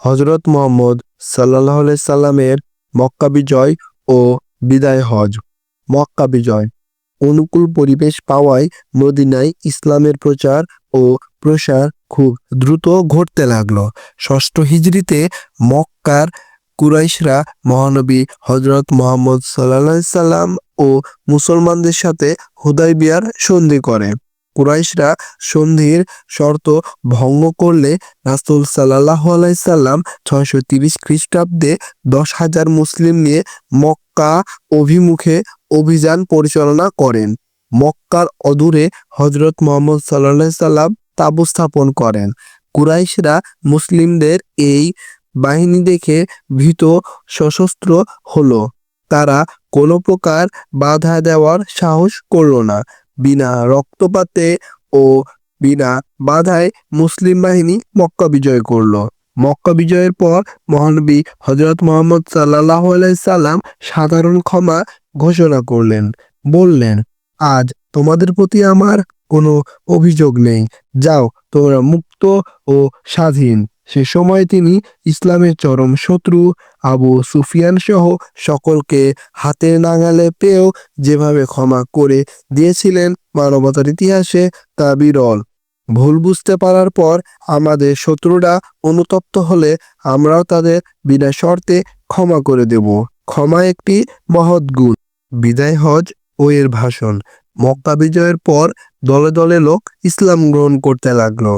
হজরত মুহাম্মদ সাল্লাল্লাহু আলাইহি সাল্লামের মক্কা বিজয় ও বিদায় হজ। মক্কা বিজয়। অনুকূল পরিবেশ পাওয়ায় মদিনায় ইসলামের প্রচার ও প্রসার খুব দ্রুত ঘটতে লাগলো। ষষ্ঠ হিজরিতে মক্কার কুরাইশরা মহানবী হজরত মুহাম্মদ সাল্লাল্লাহু আলাইহি সাল্লাম ও মুসলমানদের সাথে হুদায়বিয়ার সন্ধি করে। কুরাইশরা সন্ধির শর্ত ভঙ্গ করলে রাসূল সাল্লাল্লাহু আলাইহি সাল্লাম 630 খ্রিস্টাব্দে 10,000 মুসলিম নিয়ে মক্কা অভিমুখে অভিযান পরিচালনা করেন। মক্কার অদূরে হযরত মুহাম্মদ সাল্লাল্লাহু আলাইহি সাল্লাম তাঁবু স্থাপন করেন। কুরাইশরা মুসলিমদের এই বাহিনী দেখে ভীত সশস্ত্র হলো। তারা কোনো প্রকার বাধা দেওয়ার সাহস করল না। বিনা রক্তপাতে ও বিনা বাধায় মুসলিম বাহিনী মক্কা বিজয় করল। মক্কা বিজয়ের পর মহানবী হযরত মুহাম্মদ সাল্লাল্লাহু আলাইহি সাল্লাম সাধারণ ক্ষমা ঘোষণা করলেন। বললেন, আজ তোমাদের প্রতি আমার কোনো অভিযোগ নেই, যাও তোমরা মুক্ত ও স্বাধীন। সে সময় তিনি ইসলামের চরম শত্রু আবু সুফিয়ান সহ সকলকে হাতের নাগালে পেয়েও যেভাবে ক্ষমা করে দিয়েছিলেন, মানবতার ইতিহাসে তা বিরল। ভুল বুঝতে পারার পর আমাদের শত্রুরা অনুতপ্ত হলে আমরাও তাদের বিনা শর্তে ক্ষমা করে দেব। ক্ষমা একটি মহৎ গুণ। বিদায় হজ ও এর ভাষণ। মক্কা বিজয়ের পর দলে দলে লোক ইসলাম গ্রহণ করতে লাগলো।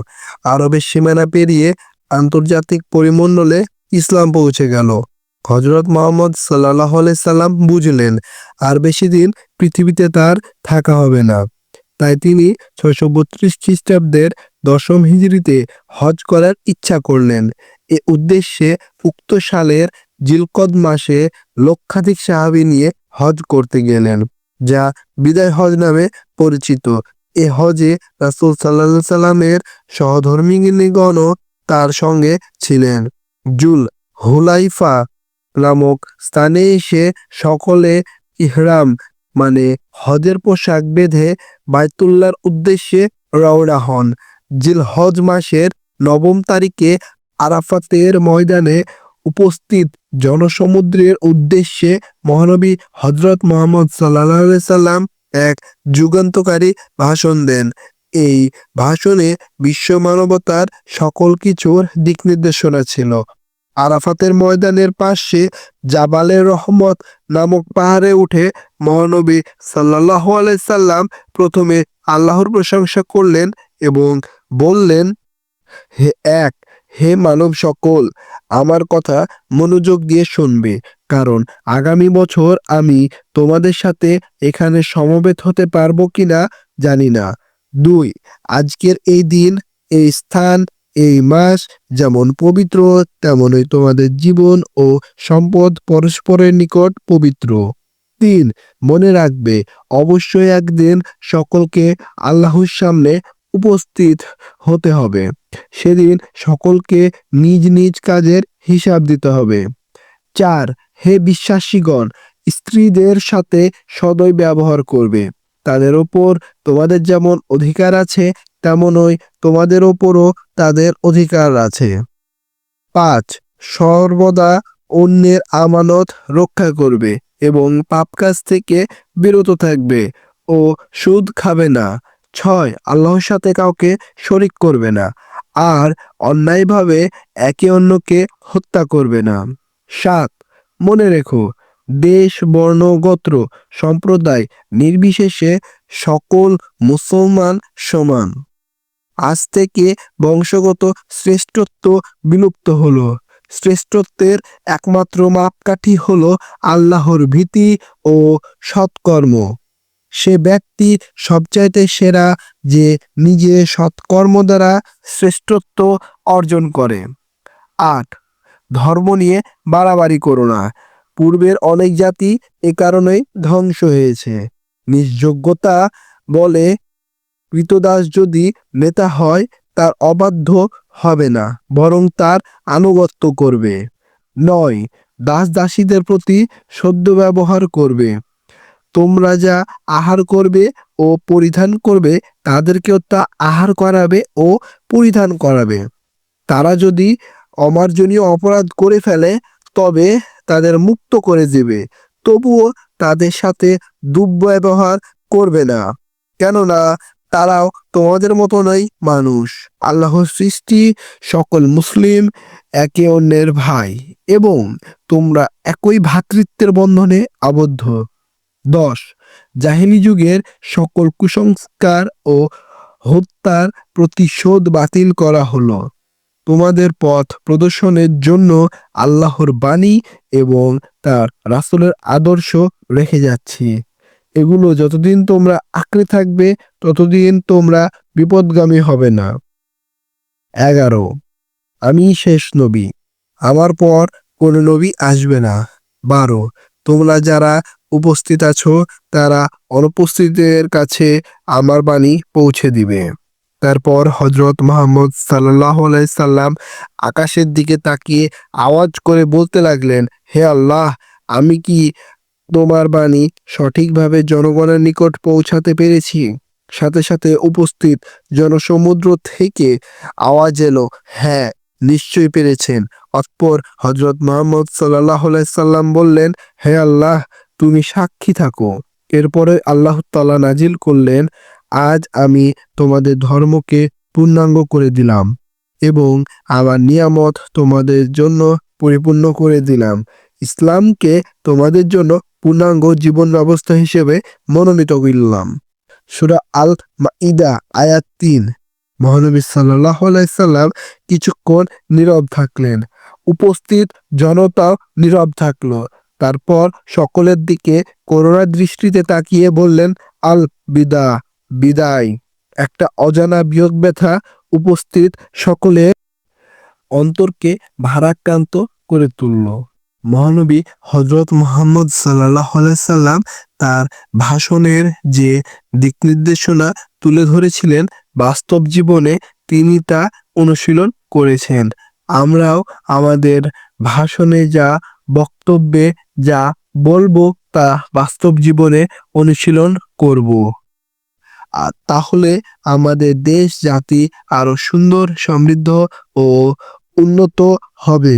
আরবের সীমানা পেরিয়ে আন্তর্জাতিক পরিমণ্ডলে ইসলাম পৌঁছে গেল। হযরত মুহাম্মদ সাল্লাল্লাহু আলাইহি সাল্লাম বুঝলেন, আর বেশি দিন পৃথিবীতে তার থাকা হবে না। তাই তিনি 632 খ্রিস্টাব্দের 10ম হিজরিতে হজ করার ইচ্ছা করলেন। এ উদ্দেশ্যে উক্ত সালের জিলকদ মাসে লক্ষাধিক সাহাবী নিয়ে হজ করতে গেলেন, যা বিদায় হজ নামে পরিচিত। এ হজে রাসূল সাল্লাল্লাহু আলাইহি সাল্লামের সহধর্মিণীগণও তার সঙ্গে ছিলেন। জুল হুলাইফা নামক স্থানে এসে সকলে ইহরাম মানে হজের পোশাক বেঁধে বাইতুল্লাহর উদ্দেশ্যে রওনা হন। জিলহজ মাসের 9ম তারিখে আরাফাতের ময়দানে উপস্থিত জনসমুদ্রের উদ্দেশ্যে মহানবী হযরত মুহাম্মদ সাল্লাল্লাহু আলাইহি সাল্লাম এক যুগান্তকারী ভাষণ দেন। এই ভাষণে বিশ্ব মানবতার সকল কিছুর দিক নির্দেশনা ছিল। আরাফাতের ময়দানের পাশে জাবালে রহমত নামক পাহাড়ে উঠে মহানবী সাল্লাল্লাহু আলাইহি সাল্লাম প্রথমে আল্লাহর প্রশংসা করলেন এবং বললেন, হে মানব সকল, আমার কথা মনোযোগ দিয়ে শুনবে, কারণ আগামী বছর আমি তোমাদের সাথে এখানে সমবেত হতে পারবো কিনা জানি না। 2. আজকের এই দিন, এই স্থান, এই মাস যেমন পবিত্র, তেমনই তোমাদের জীবন ও সম্পদ পরস্পরের নিকট পবিত্র। 3. মনে রাখবে, অবশ্যই একদিন সকলকে আল্লাহর সামনে উপস্থিত হতে হবে। সেদিন সকলকে নিজ নিজ কাজের হিসাব দিতে হবে। 4. হে বিশ্বাসীগণ, স্ত্রীদের সাথে সদয় ব্যবহার করবে। তাদের ওপর তোমাদের যেমন অধিকার আছে, তেমনই তোমাদের ওপরও তাদের অধিকার আছে। 5. সর্বদা অন্যের আমানত রক্ষা করবে এবং পাপ কাজ থেকে বিরত থাকবে ও সুদ খাবে না। 6. আল্লাহর সাথে কাউকে শরিক করবে না আর অন্যায়ভাবে একে অন্যকে হত্যা করবে না। 7. মনে রেখো, দেশ, বর্ণ, গোত্র, সম্প্রদায় নির্বিশেষে সকল মুসলমান সমান। আজ থেকে বংশগত শ্রেষ্ঠত্ব বিলুপ্ত হলো। শ্রেষ্ঠত্বের একমাত্র মাপকাঠি হলো আল্লাহর ভীতি ও সৎকর্ম। সে ব্যক্তি সবচাইতে সেরা যে নিজে সৎকর্ম দ্বারা শ্রেষ্ঠত্ব অর্জন করে। 8. ধর্ম নিয়ে বাড়াবাড়ি করো না। পূর্বের অনেক জাতি এ কারণেই ধ্বংস হয়েছে। নিজ-যোগ্যতা বলে ক্রীতদাস যদি নেতা হয়, তার অবাধ্য হবে না, বরং তার আনুগত্য করবে। 9. দাস দাসীদের প্রতি সদ্ব্যবহার করবে। তোমরা যা আহার করবে ও পরিধান করবে, তাদেরকেও তা আহার করাবে ও পরিধান করাবে। তারা যদি অমার্জনীয় অপরাধ করে ফেলে তবে তাদের মুক্ত করে দেবে, তবুও তাদের সাথে দুর্ব্যবহার করবে না, কেননা তারাও তোমাদের মতনই মানুষ। আল্লাহর সৃষ্টি সকল মুসলিম একে অন্যের ভাই এবং তোমরা একই ভ্রাতৃত্বের বন্ধনে আবদ্ধ। 10 জাহেলি যুগের সকল কুসংস্কার ও হত্যার প্রতিশোধ বাতিল করা হলো। তোমাদের পথ প্রদর্শনের জন্য আল্লাহর বাণী এবং তার রাসূলের আদর্শ রেখে যাচ্ছি। এগুলো যতদিন তোমরা আঁকড়ে থাকবে ততদিন তোমরা বিপদগামী হবে না। 11 আমি শেষ নবী, আমার পর কোন নবী আসবে না। 12 তোমরা যারা উপস্থিত আছো তারা অনুপস্থিতদের কাছে আমার বাণী পৌঁছে দিবে। তারপর হযরত মুহাম্মদ সাল্লাল্লাহু আলাইহি সাল্লাম আকাশের দিকে তাকিয়ে আওয়াজ করে বলতে লাগলেন, হে আল্লাহ, আমি কি তোমার বাণী সঠিকভাবে জনগণের নিকট পৌঁছাতে পেরেছি? সাথে সাথে উপস্থিত জনসমুদ্র থেকে আওয়াজ এলো, হ্যাঁ, নিশ্চয়ই পেরেছেন। অতঃপর হযরত মুহাম্মদ সাল্লাল্লাহু আলাইহি সাল্লাম বললেন, হে আল্লাহ, তুমি সাক্ষী থাকো। এরপরে আল্লাহ তাআলা নাজিল করলেন, আজ আমি তোমাদের ধর্মকে পূর্ণাঙ্গ করে দিলাম এবং আমার নিয়ামত তোমাদের জন্য পরিপূর্ণ করে দিলাম। ইসলামকে তোমাদের জন্য পূর্ণাঙ্গ জীবন ব্যবস্থা হিসেবে মনোনীত করলাম। সূরা আল মাইদা আয়াত 3। মহানবী সাল্লাল্লাহু আলাইহি সাল্লাম কিছুক্ষণ নীরব থাকলেন। উপস্থিত জনতাও নীরব থাকলো। তারপর সকলের দিকে করুণা দৃষ্টিতে তাকিয়ে বললেন, আল বিদা, বিদায়। একটা অজানা বিয়োগ ব্যথা উপস্থিত সকলের অন্তরকে ভারাক্রান্ত করে তুলল। মহানবী হযরত মুহাম্মদ সাল্লাল্লাহু আলাইহি সাল্লাম তার ভাষণের যে দিক নির্দেশনা তুলে ধরেছিলেন, বাস্তব জীবনে তিনি তা অনুশীলন করেছেন। আমরাও আমাদের ভাষণে যা বক্তব্যে যা বলবো তা বাস্তব জীবনে অনুশীলন করব। আর তাহলে আমাদের দেশ জাতি আরো সুন্দর, সমৃদ্ধ ও উন্নত হবে।